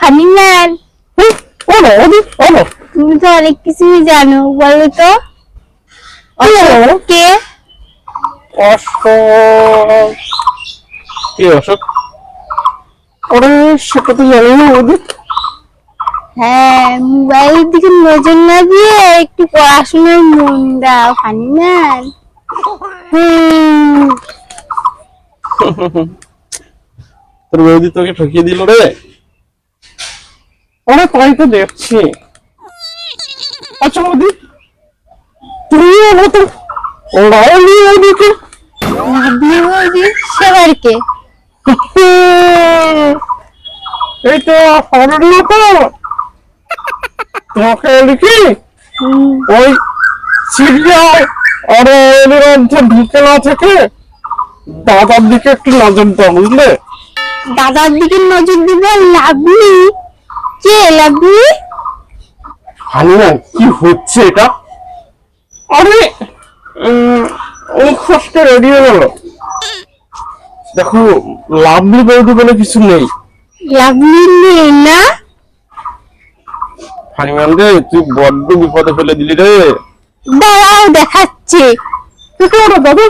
ফানিম্যান। তুমি তো অনেক কিছুই জানো, বলো তো কে? অশোক। কে অশোক? ওরে সেটা তো জানি না বৌদি। হ্যাঁ, মোবাইলের দিকে নজর না দিয়ে একটু পড়াশোনায় মন দাও ফানিম্যান। তোর বৌদি তোকে ঠকিয়ে দিল রে। ওরা তাই তো দেখছি। আচ্ছা বৌদি, তুমিও মতো ওরাও নিয়ে ওদিকে। লাভলি বৌদি সেবার কে? এই তো ফরেন না তো, তোমাকে লিখি ওই সিরিয়াল আর এর মধ্যে ঢুকে না থেকে দাদার দিকে একটু নজর দাও, বুঝলে? দাদার দিকে নজর দিবে। লাভলি কে? লাভলি হানিয়া কি হচ্ছে এটা? আরে মুখটা রেডি হয়ে গেল। দেখো, লাভলি বৌদি বলে কিছু নেই। লাভলি নেই না? হানিম্যান রে, তুই বড্ড বিপদে ফেলে দিলি রে। দাঁড়াও দেখাচ্ছে। দাদা,